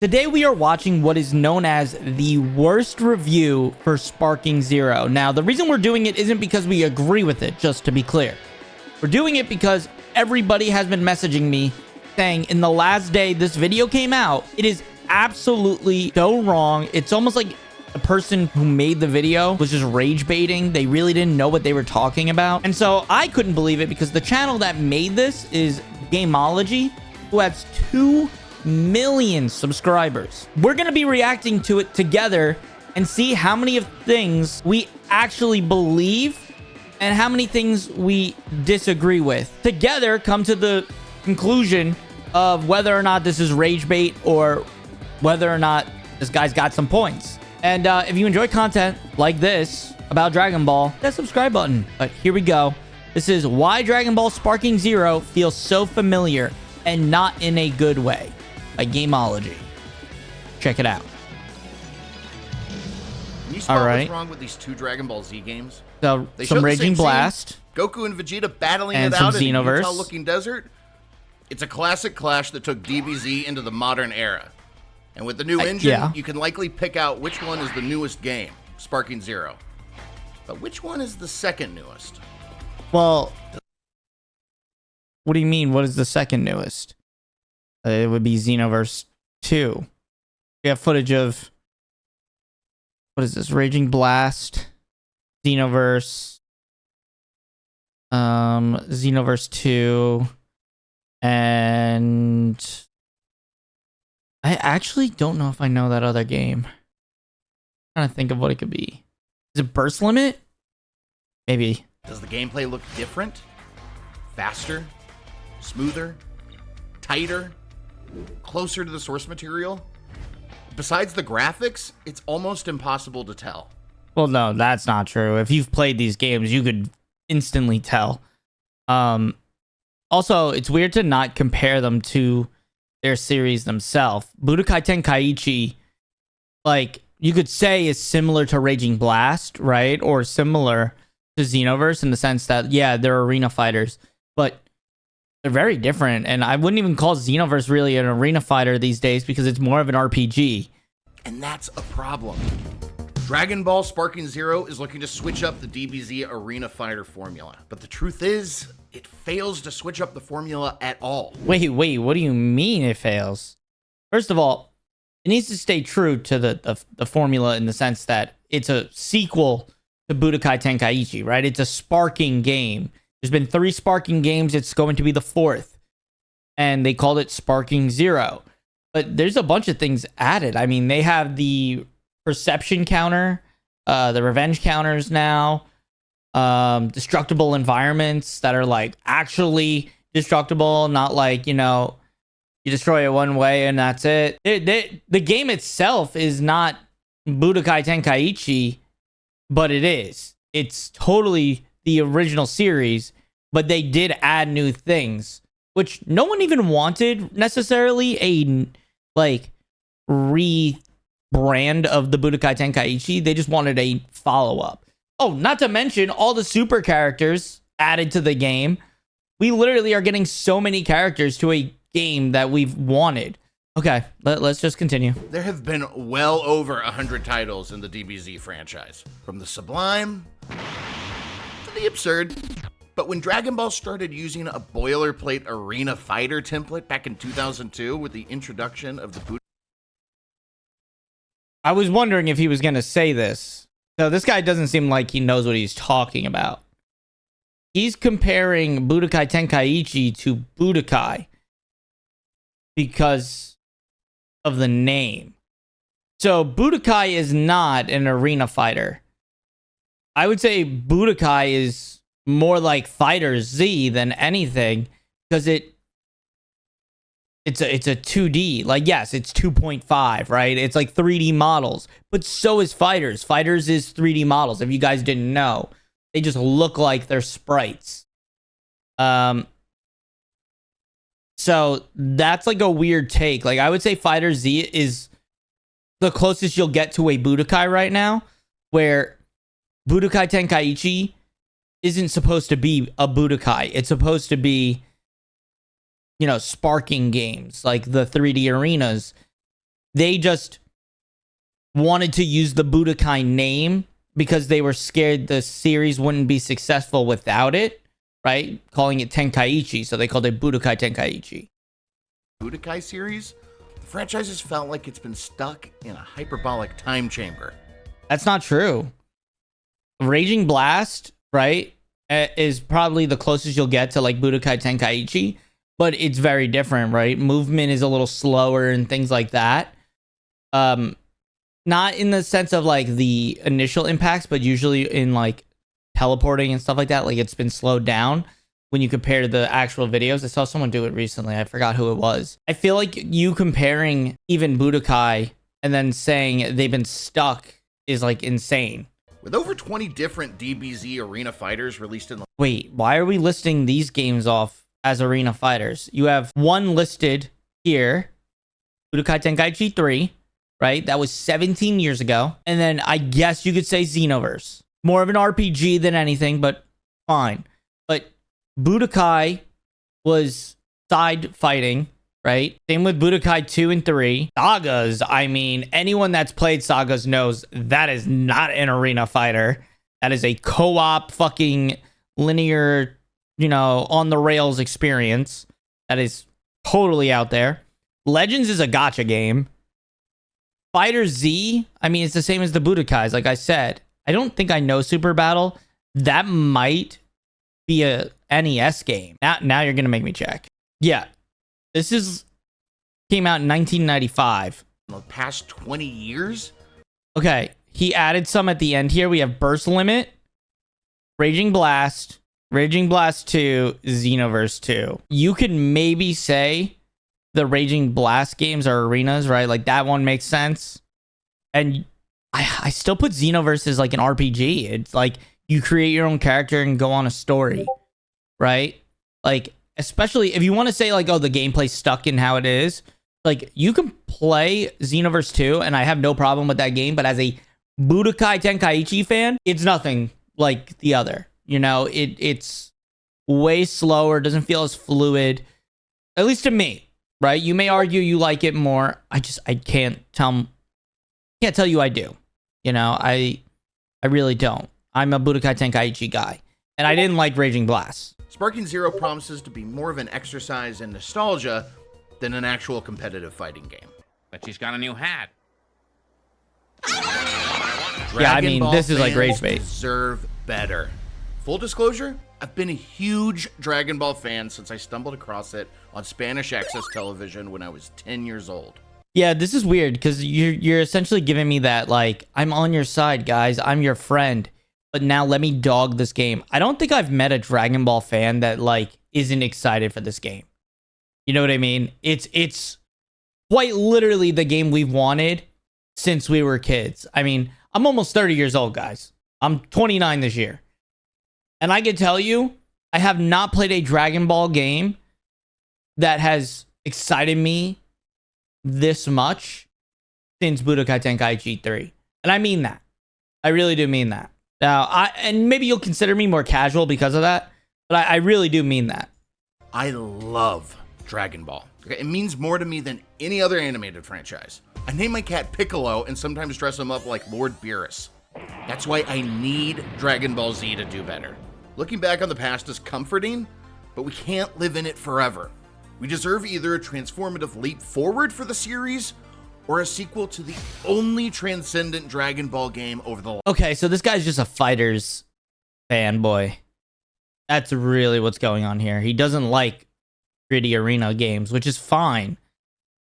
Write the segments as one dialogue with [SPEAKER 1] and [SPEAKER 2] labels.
[SPEAKER 1] Today we are watching what is known as the worst review for Sparking Zero. Now, the reason we're doing it isn't because we agree with it, just to be clear. We're doing it because everybody has been messaging me saying in the last day this video came out, it is absolutely so wrong. It's almost like the person who made the video was just rage baiting. They really didn't know what they were talking about. And so I couldn't believe it because the channel that made this is Gamology, who has 2 million subscribers. We're gonna be reacting to it together and see how many of things we actually believe and how many things we disagree with. Together, come to the conclusion of whether or not this is rage bait or whether or not this guy's got some points. And if you enjoy content like this about Dragon Ball, hit that subscribe button. But here we go. This is why Dragon Ball Sparking Zero feels so familiar and not in a good way. By Gamology. Check it out.
[SPEAKER 2] Can you spot what's wrong with these 2 Dragon Ball Z games?
[SPEAKER 1] So, some Raging Blast.
[SPEAKER 2] Goku and Vegeta battling
[SPEAKER 1] and
[SPEAKER 2] it out in a
[SPEAKER 1] Xenoverse.
[SPEAKER 2] Utah-looking desert. It's a classic clash that took DBZ into the modern era. And with the new engine, you can likely pick out which one is the newest game, Sparking Zero. But which one is the second newest?
[SPEAKER 1] Well, what do you mean? What is the second newest? It would be Xenoverse 2. We have footage of, what is this? Raging Blast, Xenoverse, Xenoverse 2, and I actually don't know if I know that other game. I'm trying to think of what it could be. Is it Burst Limit? Maybe.
[SPEAKER 2] Does the gameplay look different? Faster? Smoother? Tighter? Closer to the source material? Besides the graphics, it's almost impossible to tell.
[SPEAKER 1] Well, no, that's not true. If you've played these games, you could instantly tell. Also, it's weird to not compare them to their series themselves. Budokai Tenkaichi, like, you could say is similar to Raging Blast, right? Or similar to Xenoverse in the sense that, yeah, they're arena fighters, but they're very different, and I wouldn't even call Xenoverse really an arena fighter these days because it's more of an RPG.
[SPEAKER 2] And that's a problem. Dragon Ball Sparking Zero is looking to switch up the DBZ arena fighter formula. But the truth is, it fails to switch up the formula at all.
[SPEAKER 1] Wait, what do you mean it fails? First of all, it needs to stay true to the formula in the sense that it's a sequel to Budokai Tenkaichi, right? It's a sparking game. There's been 3 Sparking games. It's going to be the 4th. And they called it Sparking Zero. But there's a bunch of things added. I mean, they have the perception counter, the revenge counters now, destructible environments that are like actually destructible, not like, you know, you destroy it one way and that's it. The game itself is not Budokai Tenkaichi, but it is. It's totally the original series, but they did add new things, which no one even wanted necessarily a like rebrand of the Budokai Tenkaichi. They just wanted a follow-up. Oh, not to mention all the super characters added to the game. We literally are getting so many characters to a game that we've wanted. Okay, let's just continue.
[SPEAKER 2] There have been well over 100 titles in the DBZ franchise, from the sublime to the absurd. But when Dragon Ball started using a boilerplate arena fighter template back in 2002 with the introduction of the
[SPEAKER 1] I was wondering if he was going to say this. So this guy doesn't seem like he knows what he's talking about. He's comparing Budokai Tenkaichi to Budokai because of the name. So Budokai is not an arena fighter. I would say Budokai is more like FighterZ than anything because it's a 2D. Like, yes, it's 2.5, right? It's like 3D models, but so is FighterZ. FighterZ is 3D models. If you guys didn't know, they just look like they're sprites. So that's like a weird take. Like, I would say FighterZ is the closest you'll get to a Budokai right now, where Budokai Tenkaichi isn't supposed to be a Budokai. It's supposed to be, you know, sparking games like the 3D arenas. They just wanted to use the Budokai name because they were scared the series wouldn't be successful without it, right? Calling it Tenkaichi, so they called it Budokai Tenkaichi.
[SPEAKER 2] Budokai series, the franchise has felt like it's been stuck in a hyperbolic time chamber.
[SPEAKER 1] That's not true. Raging Blast, right, is probably the closest you'll get to like Budokai Tenkaichi, but it's very different, right? Movement is a little slower and things like that. Not in the sense of like the initial impacts, but usually in like teleporting and stuff like that. Like it's been slowed down when you compare the actual videos. I saw someone do it recently. I forgot who it was. I feel like you comparing even Budokai and then saying they've been stuck is like insane.
[SPEAKER 2] With over 20 different DBZ arena fighters released in the...
[SPEAKER 1] Wait, why are we listing these games off as arena fighters? You have one listed here, Budokai Tenkaichi 3, right? That was 17 years ago. And then I guess you could say Xenoverse. More of an RPG than anything, but fine. But Budokai was side fighting, right? Same with Budokai 2 and 3. Sagas, I mean, anyone that's played Sagas knows that is not an arena fighter. That is a co-op fucking linear, on the rails experience. That is totally out there. Legends is a gacha game. FighterZ, I mean, it's the same as the Budokais, like I said. I don't think I know Super Battle. That might be a NES game. Now you're going to make me check. Yeah. This came out in 1995.
[SPEAKER 2] In the past 20 years?
[SPEAKER 1] Okay. He added some at the end here. We have Burst Limit, Raging Blast 2, Xenoverse 2. You could maybe say the Raging Blast games are arenas, right? Like that one makes sense. And I still put Xenoverse as like an RPG. It's like you create your own character and go on a story, right? Like, especially if you want to say like, oh, the gameplay's stuck in how it is, like you can play Xenoverse 2 and I have no problem with that game. But as a Budokai Tenkaichi fan, it's nothing like the other. It's way slower, doesn't feel as fluid, at least to me, right? You may argue you like it more. I can't tell you I do. I really don't. I'm a Budokai Tenkaichi guy, and I didn't like Raging Blast.
[SPEAKER 2] Sparking Zero promises to be more of an exercise in nostalgia than an actual competitive fighting game.
[SPEAKER 3] But she's got a new hat.
[SPEAKER 1] Yeah, I mean, this is like rage bait.
[SPEAKER 2] Deserve better. Full disclosure, I've been a huge Dragon Ball fan since I stumbled across it on Spanish Access Television when I was 10 years old.
[SPEAKER 1] Yeah, this is weird because you're essentially giving me that, like, I'm on your side, guys. I'm your friend. But now let me dog this game. I don't think I've met a Dragon Ball fan that, like, isn't excited for this game. You know what I mean? It's quite literally the game we've wanted since we were kids. I mean, I'm almost 30 years old, guys. I'm 29 this year. And I can tell you, I have not played a Dragon Ball game that has excited me this much since Budokai Tenkaichi 3. And I mean that. I really do mean that. Now, and maybe you'll consider me more casual because of that, but I really do mean that.
[SPEAKER 2] I love Dragon Ball. It means more to me than any other animated franchise. I name my cat Piccolo and sometimes dress him up like Lord Beerus. That's why I need Dragon Ball Z to do better. Looking back on the past is comforting, but we can't live in it forever. We deserve either a transformative leap forward for the series or a sequel to the only transcendent Dragon Ball game over the...
[SPEAKER 1] Okay, so this guy's just a FighterZ fanboy. That's really what's going on here. He doesn't like gritty arena games, which is fine,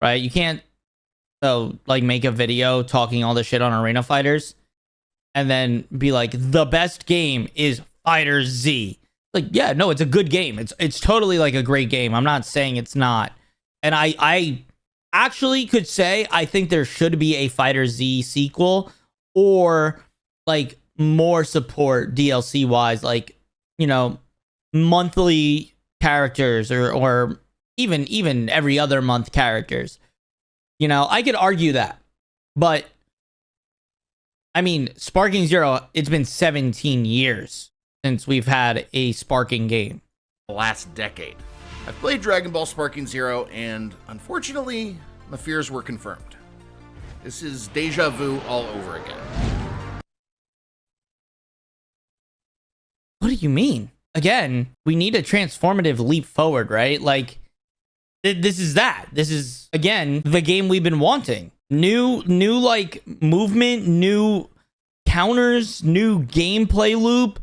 [SPEAKER 1] right? You can't make a video talking all the shit on arena fighters and then be like, the best game is FighterZ. Like, yeah, no, it's a good game. It's totally like a great game. I'm not saying it's not. And I actually could say I think there should be a FighterZ sequel or like more support DLC wise, like, monthly characters or even every other month characters. I could argue that. But I mean, Sparking Zero, it's been 17 years since we've had a sparking game.
[SPEAKER 2] The last decade. I've played Dragon Ball Sparking Zero, and unfortunately, my fears were confirmed. This is deja vu all over again.
[SPEAKER 1] What do you mean? Again, we need a transformative leap forward, right? Like, this is that. This is, again, the game we've been wanting. New like movement, new counters, new gameplay loop,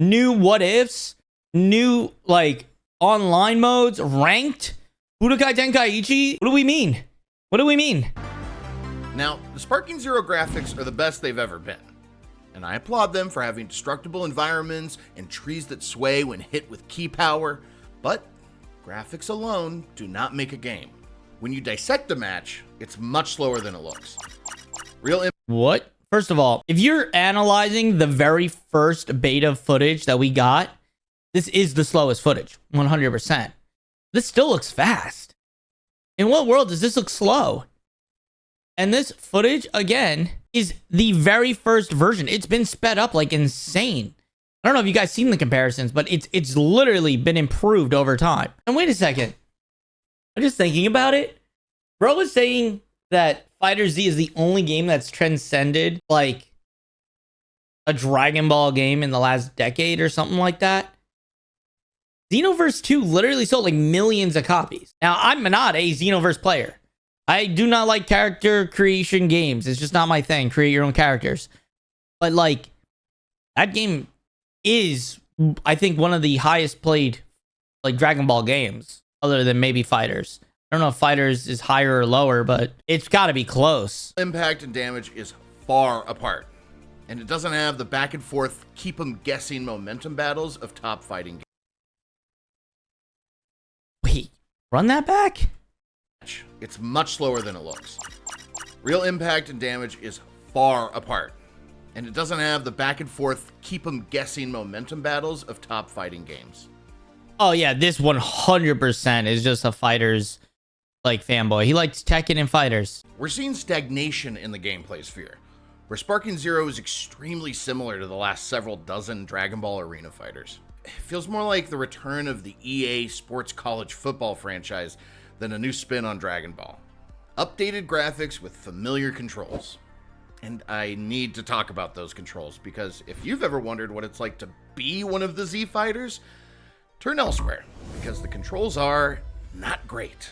[SPEAKER 1] new what-ifs, new like online modes, ranked, Budokai Tenkaichi. What do we mean? What do we mean?
[SPEAKER 2] Now, the Sparking Zero graphics are the best they've ever been, and I applaud them for having destructible environments and trees that sway when hit with key power, but graphics alone do not make a game. When you dissect the match, it's much slower than it looks.
[SPEAKER 1] What? First of all, if you're analyzing the very first beta footage that we got, this is the slowest footage, 100%. This still looks fast. In what world does this look slow? And this footage, again, is the very first version. It's been sped up like insane. I don't know if you guys seen the comparisons, but it's literally been improved over time. And wait a second. I'm just thinking about it. Bro was saying that FighterZ is the only game that's transcended like a Dragon Ball game in the last decade or something like that. Xenoverse 2 literally sold like millions of copies. Now, I'm not a Xenoverse player. I do not like character creation games. It's just not my thing. Create your own characters. But like, that game is, I think, one of the highest played like Dragon Ball games, other than maybe Fighters. I don't know if Fighters is higher or lower, but it's got to be close.
[SPEAKER 2] Impact and damage is far apart, and it doesn't have the back and forth, keep them guessing momentum battles of top fighting games.
[SPEAKER 1] Wait, run that back?
[SPEAKER 2] It's much slower than it looks. Real impact and damage is far apart, and it doesn't have the back and forth, keep them guessing momentum battles of top fighting games.
[SPEAKER 1] Oh yeah, this 100% is just a Fighters like fanboy. He likes Tekken and Fighters.
[SPEAKER 2] We're seeing stagnation in the gameplay sphere, where Sparking Zero is extremely similar to the last several dozen Dragon Ball Arena fighters. It feels more like the return of the EA Sports College Football franchise than a new spin on Dragon Ball. Updated graphics with familiar controls. And I need to talk about those controls, because if you've ever wondered what it's like to be one of the Z fighters, turn elsewhere, because the controls are not great.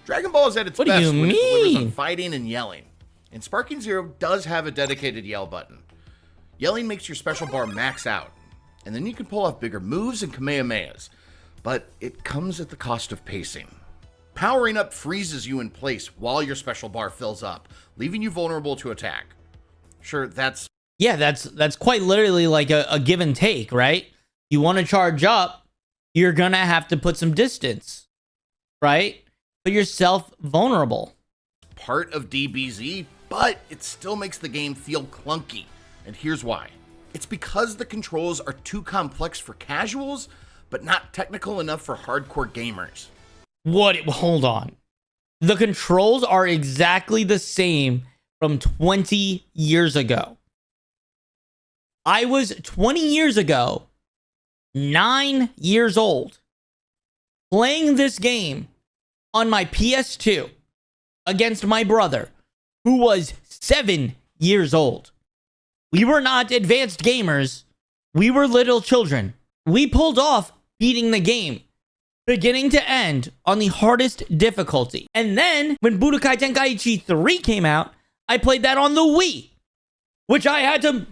[SPEAKER 2] Dragon Ball is at its best when it delivers on fighting and yelling, and Sparking Zero does have a dedicated yell button. Yelling makes your special bar max out, and then you can pull off bigger moves and Kamehamehas, but it comes at the cost of pacing. Powering up freezes you in place while your special bar fills up, leaving you vulnerable to attack. Sure, that's
[SPEAKER 1] quite literally like a give and take, right? You want to charge up, you're gonna have to put some distance, right? Put yourself vulnerable.
[SPEAKER 2] Part of DBZ, but it still makes the game feel clunky. And here's why. It's because the controls are too complex for casuals, but not technical enough for hardcore gamers.
[SPEAKER 1] What? Hold on. The controls are exactly the same from 20 years ago. I was 20 years ago, 9 years old, playing this game on my PS2 against my brother, who was 7 years old. We were not advanced gamers. We were little children. We pulled off beating the game, beginning to end, on the hardest difficulty. And then, when Budokai Tenkaichi 3 came out, I played that on the Wii, which I had to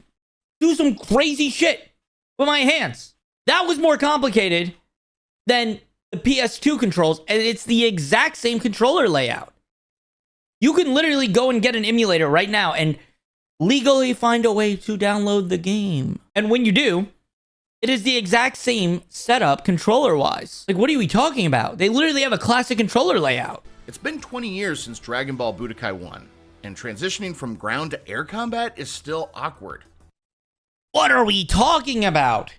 [SPEAKER 1] do some crazy shit with my hands. That was more complicated than the PS2 controls, and it's the exact same controller layout. You can literally go and get an emulator right now and legally find a way to download the game. And when you do, it is the exact same setup controller-wise. Like, what are we talking about? They literally have a classic controller layout.
[SPEAKER 2] It's been 20 years since Dragon Ball Budokai 1, and transitioning from ground to air combat is still awkward.
[SPEAKER 1] What are we talking about?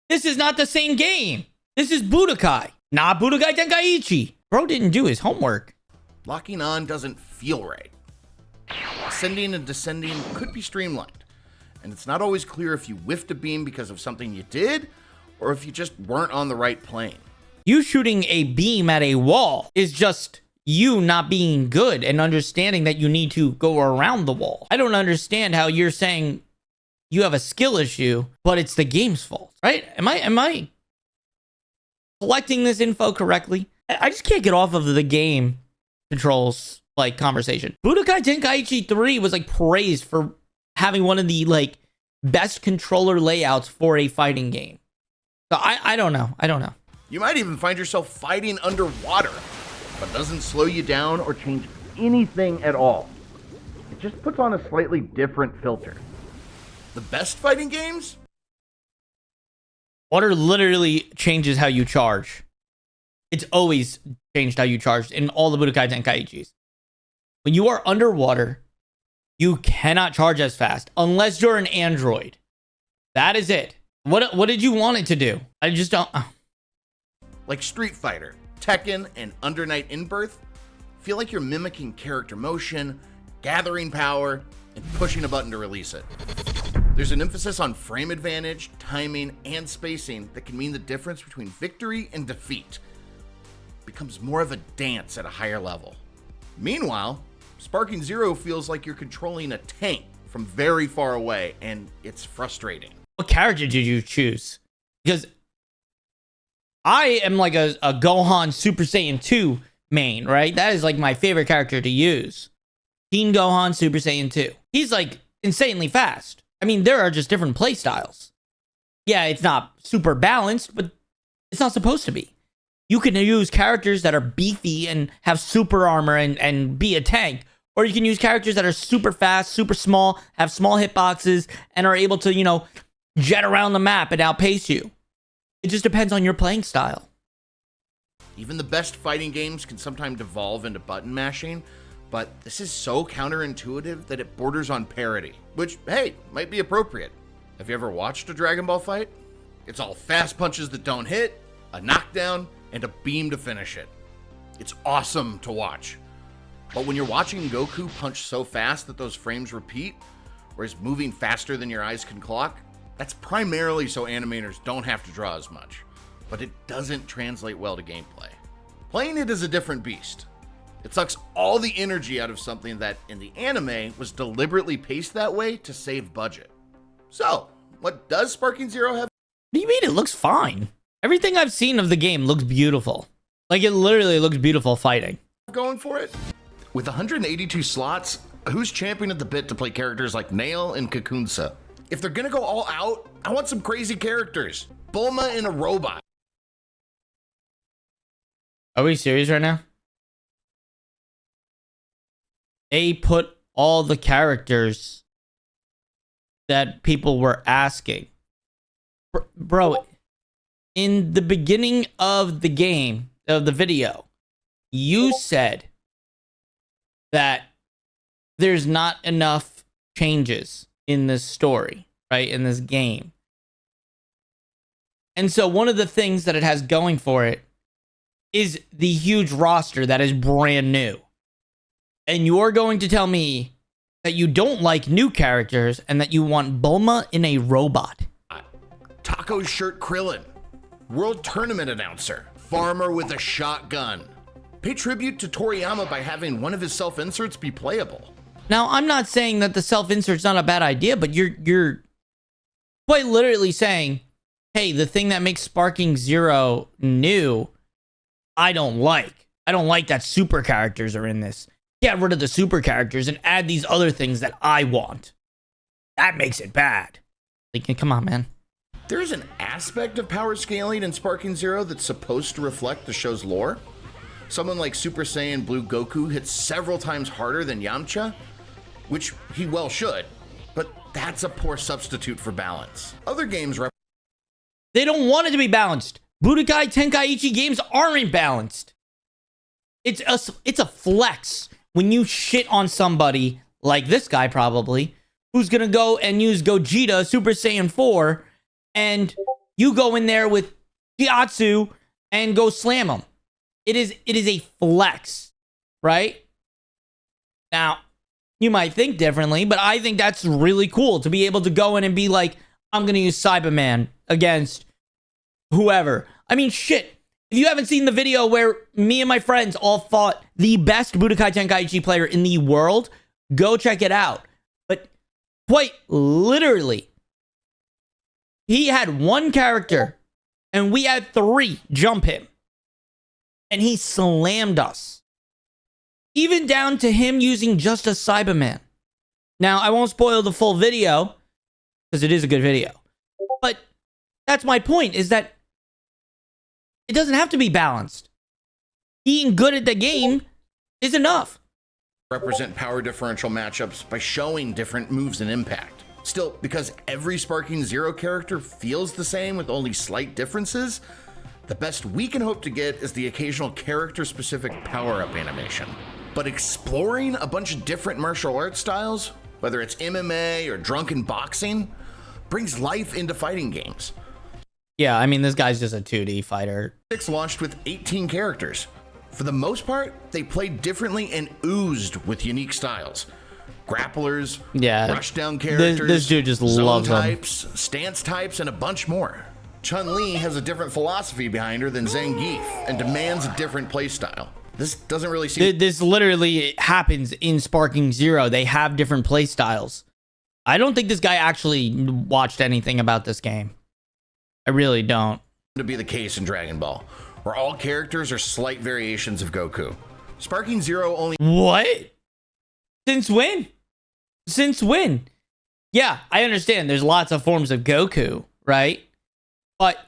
[SPEAKER 1] This is not the same game. This is Budokai, not Budokai Tenkaichi. Bro didn't do his homework.
[SPEAKER 2] Locking on doesn't feel right. Ascending and descending could be streamlined, and it's not always clear if you whiffed a beam because of something you did, or if you just weren't on the right plane.
[SPEAKER 1] You shooting a beam at a wall is just you not being good and understanding that you need to go around the wall. I don't understand how you're saying you have a skill issue, but it's the game's fault, right? Am I collecting this info correctly? I just can't get off of the game controls like conversation. Budokai Tenkaichi 3 was like praised for having one of the like best controller layouts for a fighting game. So I don't know.
[SPEAKER 2] You might even find yourself fighting underwater, but doesn't slow you down or change anything at all. It just puts on a slightly different filter. The best fighting games?
[SPEAKER 1] Water literally changes how you charge. It's always changed how you charge in all the Budokai Tenkaichis. When you are underwater, you cannot charge as fast unless you're an android. That is it. What did you want it to do? I just don't.
[SPEAKER 2] Like Street Fighter, Tekken, and Under Night In-Birth feel like you're mimicking character motion, gathering power, and pushing a button to release it. There's an emphasis on frame advantage, timing, and spacing that can mean the difference between victory and defeat. It becomes more of a dance at a higher level. Meanwhile, Sparking Zero feels like you're controlling a tank from very far away, and it's frustrating.
[SPEAKER 1] What character did you choose? Because I am like a Gohan Super Saiyan 2 main, right? That is like my favorite character to use. Teen Gohan Super Saiyan 2. He's like insanely fast. I mean, there are just different play styles. Yeah, it's not super balanced, but it's not supposed to be. You can use characters that are beefy and have super armor and be a tank. Or you can use characters that are super fast, super small, have small hitboxes, and are able to, you know, jet around the map and outpace you. It just depends on your playing style.
[SPEAKER 2] Even the best fighting games can sometimes devolve into button mashing, but this is so counterintuitive that it borders on parody, which, hey, might be appropriate. Have you ever watched a Dragon Ball fight? It's all fast punches that don't hit, a knockdown, and a beam to finish it. It's awesome to watch. But when you're watching Goku punch so fast that those frames repeat, or is moving faster than your eyes can clock, that's primarily so animators don't have to draw as much. But it doesn't translate well to gameplay. Playing it is a different beast. It sucks all the energy out of something that, in the anime, was deliberately paced that way to save budget. So, what does Sparking Zero have?
[SPEAKER 1] What do you mean it looks fine? Everything I've seen of the game looks beautiful. Like, it literally looks beautiful fighting.
[SPEAKER 2] Going for it? With 182 slots, who's champing at the bit to play characters like Nail and Kakunsa? If they're gonna go all out, I want some crazy characters. Bulma and a robot.
[SPEAKER 1] Are we serious right now? They put all the characters that people were asking. Bro, in the beginning of the game, of the video, you said that there's not enough changes in this story, right? In this game. And so one of the things that it has going for it is the huge roster that is brand new. And you're going to tell me that you don't like new characters and that you want Bulma in a robot.
[SPEAKER 2] Taco Shirt Krillin. World Tournament announcer. Farmer with a shotgun. Pay tribute to Toriyama by having one of his self-inserts be playable.
[SPEAKER 1] Now, I'm not saying that the self-insert's not a bad idea, but you're quite literally saying, hey, the thing that makes Sparking Zero new, I don't like. I don't like that super characters are in this. Get rid of the super characters and add these other things that I want. That makes it bad. Like, come on, man.
[SPEAKER 2] There's an aspect of power scaling in Sparking Zero that's supposed to reflect the show's lore. Someone like Super Saiyan Blue Goku hits several times harder than Yamcha, which he well should, but that's a poor substitute for balance. Other games
[SPEAKER 1] They don't want it to be balanced. Budokai Tenkaichi games aren't balanced. It's a flex when you shit on somebody like this guy probably, who's gonna go and use Gogeta Super Saiyan 4, and you go in there with Gyatso and go slam him. It is a flex, right? Now, you might think differently, but I think that's really cool to be able to go in and be like, I'm gonna use Cyberman against whoever. I mean, shit. If you haven't seen the video where me and my friends all fought the best Budokai Tenkaichi player in the world, go check it out. But quite literally, he had one character and we had 3 jump him. And he slammed us. Even down to him using just a Cyberman. Now, I won't spoil the full video because it is a good video. But that's my point, is that it doesn't have to be balanced. Being good at the game is enough.
[SPEAKER 2] Represent power differential matchups by showing different moves and impact. Still, because every Sparking Zero character feels the same with only slight differences, the best we can hope to get is the occasional character-specific power-up animation. But exploring a bunch of different martial arts styles, whether it's MMA or drunken boxing, brings life into fighting games.
[SPEAKER 1] Yeah, I mean, this guy's just a 2D fighter.
[SPEAKER 2] 6 launched with 18 characters. For the most part, they played differently and oozed with unique styles. Grapplers,
[SPEAKER 1] yeah,
[SPEAKER 2] rushdown characters,
[SPEAKER 1] this dude just loves
[SPEAKER 2] types, stance types, and a bunch more. Chun-Li has a different philosophy behind her than Zangief and demands a different playstyle. This doesn't really seem...
[SPEAKER 1] This literally happens in Sparking Zero. They have different playstyles. I don't think this guy actually watched anything about this game. I really don't.
[SPEAKER 2] ...to be the case in Dragon Ball, where all characters are slight variations of Goku. Sparking Zero only...
[SPEAKER 1] What? Since when? Since when? Yeah, I understand there's lots of forms of Goku, right? But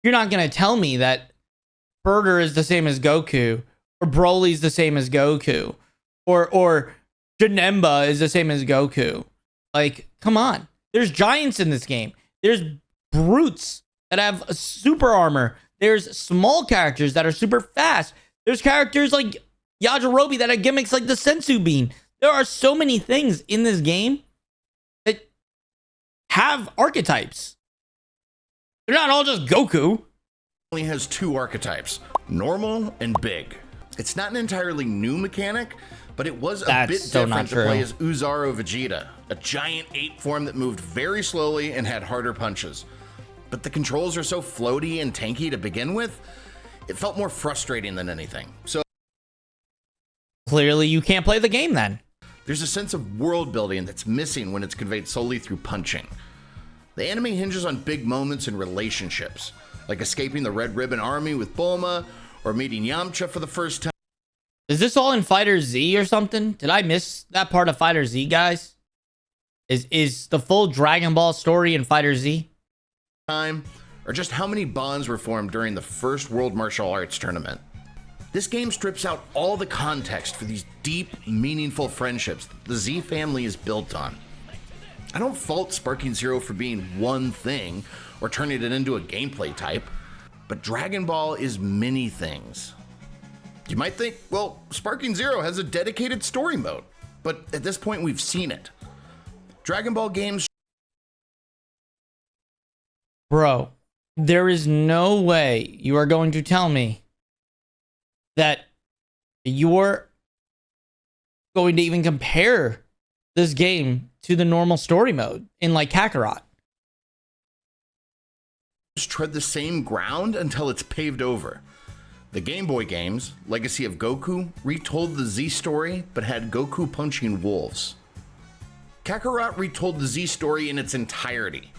[SPEAKER 1] you're not going to tell me that Burger is the same as Goku, or Broly's the same as Goku, or Janemba is the same as Goku. Like, come on. There's giants in this game. There's brutes that have a super armor. There's small characters that are super fast. There's characters like Yajirobe that have gimmicks like the Sensu Bean. There are so many things in this game that have archetypes. They're not all just Goku.
[SPEAKER 2] Only has 2 archetypes, normal and big. It's not an entirely new mechanic, but it was a bit different to play as Uzaro Vegeta, a giant ape form that moved very slowly and had harder punches. But the controls are so floaty and tanky to begin with, it felt more frustrating than anything. So
[SPEAKER 1] clearly you can't play the game then.
[SPEAKER 2] There's a sense of world building that's missing when it's conveyed solely through punching. The anime hinges on big moments and relationships, like escaping the Red Ribbon Army with Bulma, or meeting Yamcha for the first time.
[SPEAKER 1] Is this all in FighterZ or something? Did I miss that part of FighterZ, guys? Is the full Dragon Ball story in FighterZ?
[SPEAKER 2] Or just how many bonds were formed during the first World Martial Arts Tournament. This game strips out all the context for these deep, meaningful friendships that the Z family is built on. I don't fault Sparking Zero for being one thing or turning it into a gameplay type, but Dragon Ball is many things. You might think, well, Sparking Zero has a dedicated story mode, but at this point we've seen it. Dragon Ball games...
[SPEAKER 1] Bro, there is no way you are going to tell me that you're going to even compare this game to the normal story mode in like Kakarot.
[SPEAKER 2] Tread the same ground until it's paved over. The Game Boy games, Legacy of Goku, retold the Z story but had Goku punching wolves. Kakarot retold the Z story in its entirety.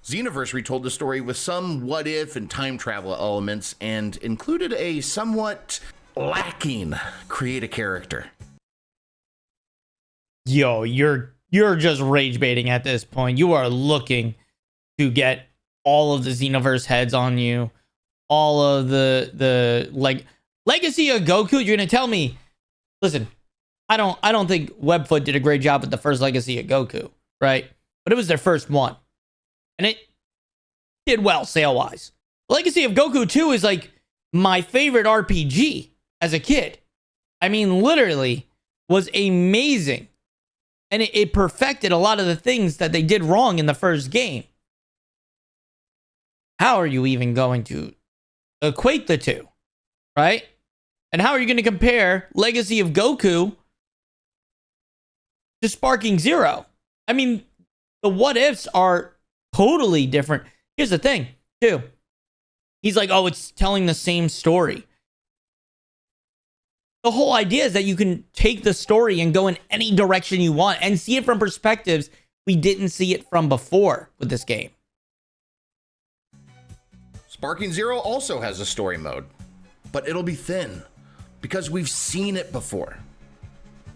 [SPEAKER 2] Xenoverse retold the story with some what-if and time travel elements and included a somewhat lacking create a character.
[SPEAKER 1] Yo, you're just rage baiting at this point. You are looking to get all of the Xenoverse heads on you. All of the like Legacy of Goku, you're gonna tell me, listen, I don't think Webfoot did a great job with the first Legacy of Goku, right? But it was their first one. And it did well sale-wise. Legacy of Goku 2 is like my favorite RPG as a kid. I mean, literally was amazing. And it perfected a lot of the things that they did wrong in the first game. How are you even going to equate the two, right? And how are you going to compare Legacy of Goku to Sparking Zero? I mean, the what-ifs are totally different. Here's the thing, too. He's like, oh, it's telling the same story. The whole idea is that you can take the story and go in any direction you want and see it from perspectives we didn't see it from before with this game.
[SPEAKER 2] Sparking Zero also has a story mode, but it'll be thin because we've seen it before.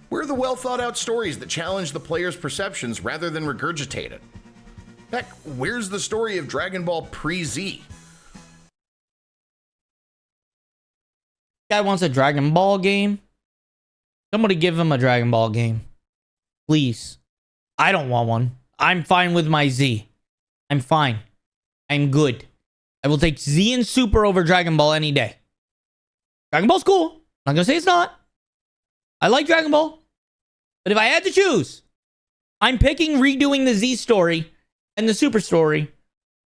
[SPEAKER 2] Where are the well thought out stories that challenge the player's perceptions rather than regurgitate it? Heck, where's the story of Dragon Ball pre-Z?
[SPEAKER 1] Guy wants a Dragon Ball game. Somebody give him a Dragon Ball game. Please. I don't want one. I'm fine with my Z. I'm fine. I'm good. I will take Z and Super over Dragon Ball any day. Dragon Ball's cool. I'm not gonna say it's not. I like Dragon Ball. But if I had to choose, I'm picking redoing the Z story and the Super story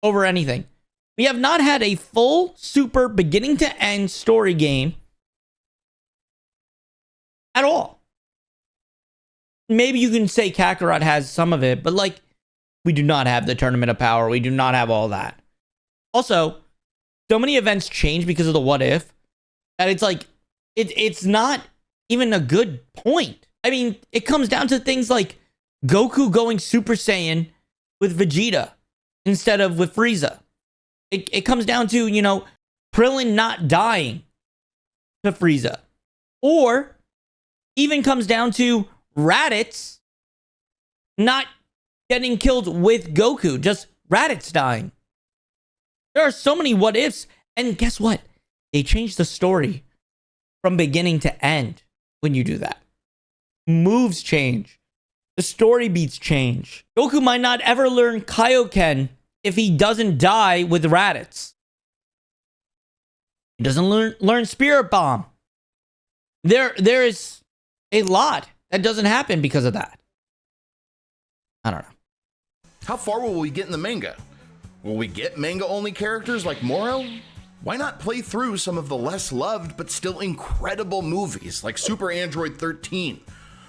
[SPEAKER 1] over anything. We have not had a full Super beginning to end story game at all. Maybe you can say Kakarot has some of it, but like, we do not have the Tournament of Power. We do not have all that. Also, so many events change because of the what if that it's like, it's not even a good point. I mean, it comes down to things like Goku going Super Saiyan with Vegeta instead of with Frieza. It comes down to, you know, Krillin not dying to Frieza. Or even comes down to Raditz not getting killed with Goku, just Raditz dying. There are so many what ifs, and guess what? They change the story from beginning to end when you do that. Moves change. The story beats change. Goku might not ever learn Kaioken if he doesn't die with Raditz. He doesn't learn Spirit Bomb. There is a lot that doesn't happen because of that. I don't know.
[SPEAKER 2] How far will we get in the manga? Will we get manga-only characters like Moro? Why not play through some of the less loved but still incredible movies like Super Android 13?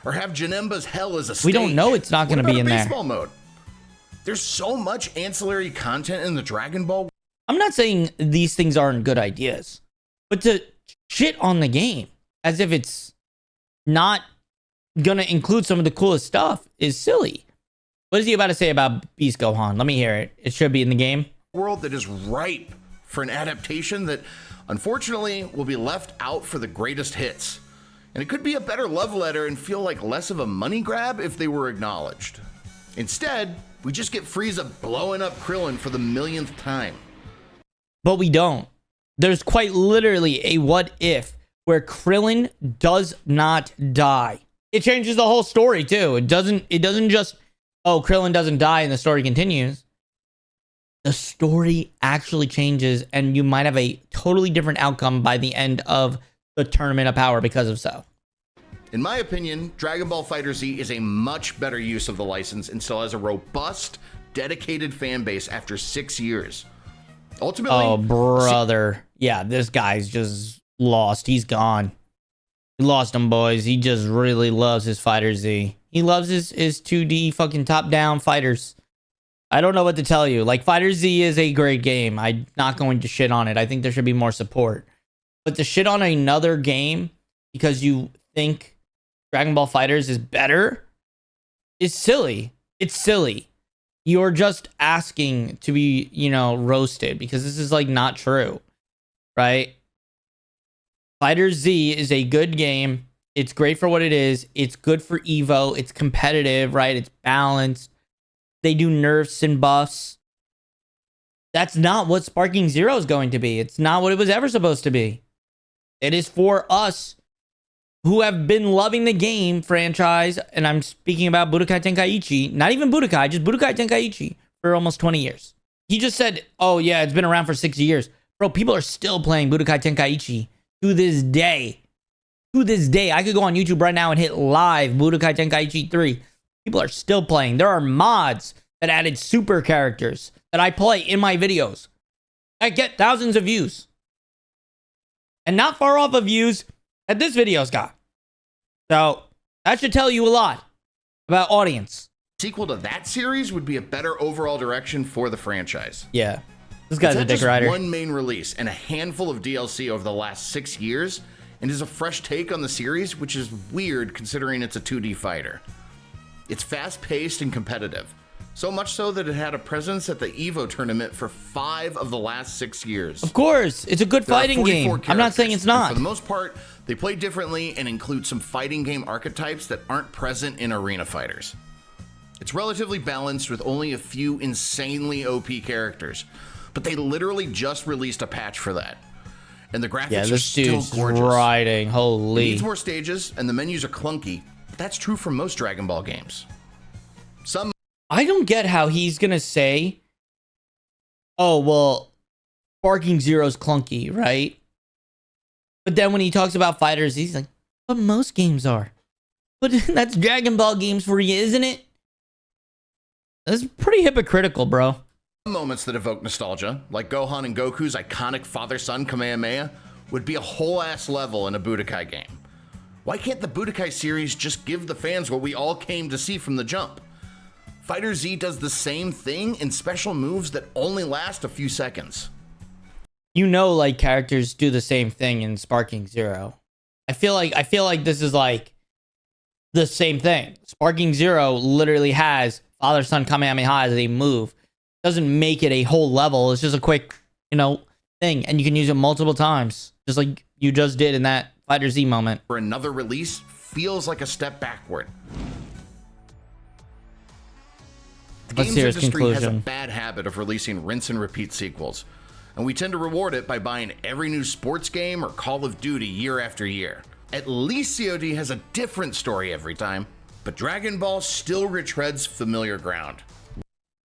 [SPEAKER 2] Or have Janemba's Hell as a stage?
[SPEAKER 1] We don't know it's not going to be in there.
[SPEAKER 2] Baseball mode? There's so much ancillary content in the Dragon Ball.
[SPEAKER 1] I'm not saying these things aren't good ideas, but to shit on the game as if it's not going to include some of the coolest stuff is silly. What is he about to say about Beast Gohan? Let me hear it. It should be in the game.
[SPEAKER 2] World that is ripe for an adaptation that unfortunately will be left out for the greatest hits. And it could be a better love letter and feel like less of a money grab if they were acknowledged. Instead, we just get Frieza blowing up Krillin for the millionth time.
[SPEAKER 1] But we don't. There's quite literally a what if where Krillin does not die. It changes the whole story too. It doesn't just, oh, Krillin doesn't die and the story continues. The story actually changes and you might have a totally different outcome by the end of the Tournament of Power because of so.
[SPEAKER 2] In my opinion, Dragon Ball FighterZ is a much better use of the license and still has a robust, dedicated fan base after 6 years. Ultimately,
[SPEAKER 1] oh, brother. Yeah, this guy's just lost. He's gone. He lost him, boys. He just really loves his FighterZ. He loves his 2D fucking top-down fighters. I don't know what to tell you. Like, FighterZ is a great game. I'm not going to shit on it. I think there should be more support. But to shit on another game because you think Dragon Ball FighterZ is better is silly. It's silly. You're just asking to be, you know, roasted because this is like not true, right? FighterZ is a good game. It's great for what it is. It's good for Evo. It's competitive, right? It's balanced. They do nerfs and buffs. That's not what Sparking Zero is going to be. It's not what it was ever supposed to be. It is for us who have been loving the game franchise, and I'm speaking about Budokai Tenkaichi, not even Budokai, just Budokai Tenkaichi for almost 20 years. He just said, oh yeah, it's been around for 6 years. Bro, people are still playing Budokai Tenkaichi to this day. To this day, I could go on YouTube right now and hit live Budokai Tenkaichi 3. People are still playing. There are mods that added super characters that I play in my videos. I get thousands of views. And not far off of views that this video's got. So that should tell you a lot about audience.
[SPEAKER 2] Sequel to that series would be a better overall direction for the franchise.
[SPEAKER 1] Yeah. This guy's
[SPEAKER 2] It's
[SPEAKER 1] a
[SPEAKER 2] had
[SPEAKER 1] dick
[SPEAKER 2] just
[SPEAKER 1] rider.
[SPEAKER 2] one main release and a handful of DLC over the last 6 years, and is a fresh take on the series, which is weird considering it's a 2D fighter. It's fast-paced and competitive, so much so that it had a presence at the EVO tournament for 5 of the last 6 years.
[SPEAKER 1] Of course, it's a good
[SPEAKER 2] There are
[SPEAKER 1] fighting
[SPEAKER 2] 44
[SPEAKER 1] game. I'm not saying
[SPEAKER 2] characters,
[SPEAKER 1] it's not.
[SPEAKER 2] and for the most part, they play differently and include some fighting game archetypes that aren't present in arena fighters. It's relatively balanced with only a few insanely OP characters, but they literally just released a patch for that. And the graphics
[SPEAKER 1] Yeah,
[SPEAKER 2] are
[SPEAKER 1] this
[SPEAKER 2] still
[SPEAKER 1] dude's
[SPEAKER 2] gorgeous.
[SPEAKER 1] riding.
[SPEAKER 2] It
[SPEAKER 1] Holy.
[SPEAKER 2] needs more stages, and the menus are clunky, but that's true for most Dragon Ball games. Some
[SPEAKER 1] I don't get how he's gonna say, oh, well, Sparking Zero's clunky, right? But then when he talks about fighters, he's like, but most games are. But that's Dragon Ball games for you, isn't it? That's pretty hypocritical, bro.
[SPEAKER 2] moments that evoke nostalgia, like Gohan and Goku's iconic father-son Kamehameha, would be a whole-ass level in a Budokai game. Why can't the Budokai series just give the fans what we all came to see from the jump? FighterZ does the same thing in special moves that only last a few seconds.
[SPEAKER 1] You know, like, characters do the same thing in Sparking Zero. I feel like this is like the same thing. Sparking Zero literally has Father Son Kamehameha as a move. Doesn't make it a whole level. It's just a quick, thing, and you can use it multiple times, just like you just did in that FighterZ moment.
[SPEAKER 2] For another release feels like a step backward. The
[SPEAKER 1] Let's
[SPEAKER 2] games
[SPEAKER 1] hear his
[SPEAKER 2] industry has a
[SPEAKER 1] conclusion.
[SPEAKER 2] bad habit of releasing rinse and repeat sequels, and we tend to reward it by buying every new sports game or Call of Duty year after year. At least COD has a different story every time, but Dragon Ball still retreads familiar ground.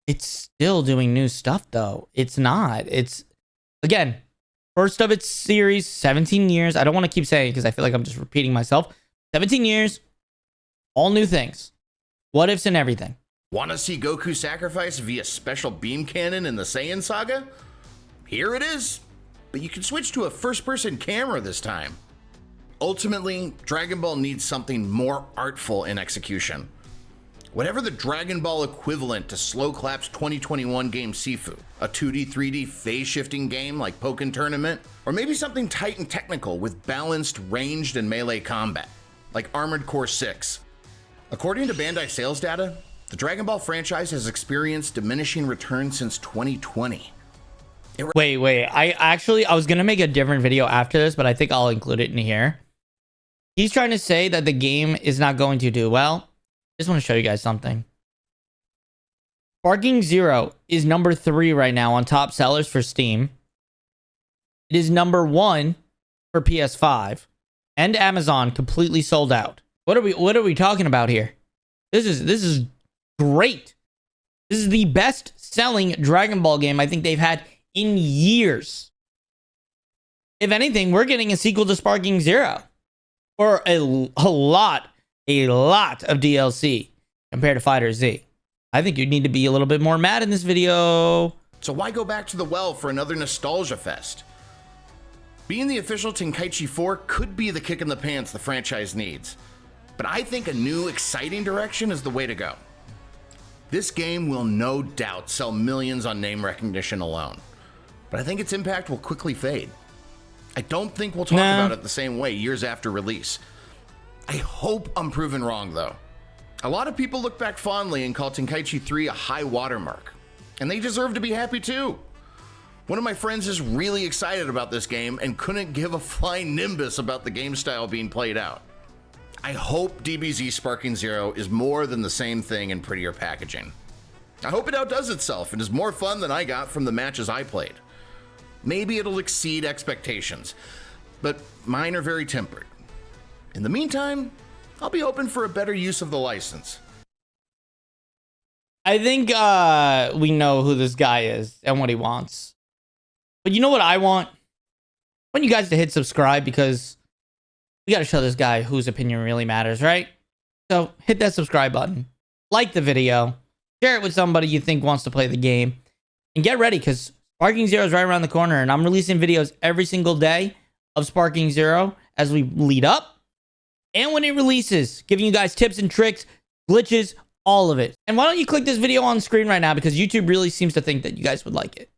[SPEAKER 1] It's still doing new stuff, though. It's not. It's, again, first of its series, 17 years. I don't want to keep saying it because I feel like I'm just repeating myself. 17 years, all new things. What ifs and everything.
[SPEAKER 2] Want to see Goku sacrifice via special beam cannon in the Saiyan saga? Here it is, but you can switch to a first-person camera this time. Ultimately, Dragon Ball needs something more artful in execution. Whatever the Dragon Ball equivalent to Slow Clap's 2021 game Sifu, a 2D, 3D phase-shifting game like Pokken Tournament, or maybe something tight and technical with balanced, ranged, and melee combat, like Armored Core 6. According to Bandai sales data, the Dragon Ball franchise has experienced diminishing returns since 2020.
[SPEAKER 1] Wait. I was going to make a different video after this, but I think I'll include it in here. He's trying to say that the game is not going to do well. I just want to show you guys something. Sparking Zero is number 3 right now on top sellers for Steam. It is number 1 for PS5 and Amazon, completely sold out. What are we talking about here? This is great. This is the best selling Dragon Ball game I think they've had in years. If anything, we're getting a sequel to Sparking Zero, or a lot of DLC compared to FighterZ. I think you need to be a little bit more mad in this video.
[SPEAKER 2] So why go back to the well for another nostalgia fest? Being the official Tenkaichi 4 could be the kick in the pants the franchise needs, but I think a new, exciting direction is the way to go. This game will no doubt sell millions on name recognition alone, but I think its impact will quickly fade. I don't think we'll talk about it the same way years after release. I hope I'm proven wrong, though. A lot of people look back fondly and call Tenkaichi 3 a high watermark, and they deserve to be happy too. One of my friends is really excited about this game and couldn't give a flying nimbus about the game style being played out. I hope DBZ Sparking Zero is more than the same thing in prettier packaging. I hope it outdoes itself and is more fun than I got from the matches I played. Maybe it'll exceed expectations, but mine are very tempered. In the meantime, I'll be hoping for a better use of the license.
[SPEAKER 1] I think we know who this guy is and what he wants. But you know what I want? I want you guys to hit subscribe, because we got to show this guy whose opinion really matters, right? So hit that subscribe button, like the video, share it with somebody you think wants to play the game, and get ready, because Sparking Zero is right around the corner, and I'm releasing videos every single day of Sparking Zero as we lead up and when it releases, giving you guys tips and tricks, glitches, all of it. And why don't you click this video on screen right now, because YouTube really seems to think that you guys would like it.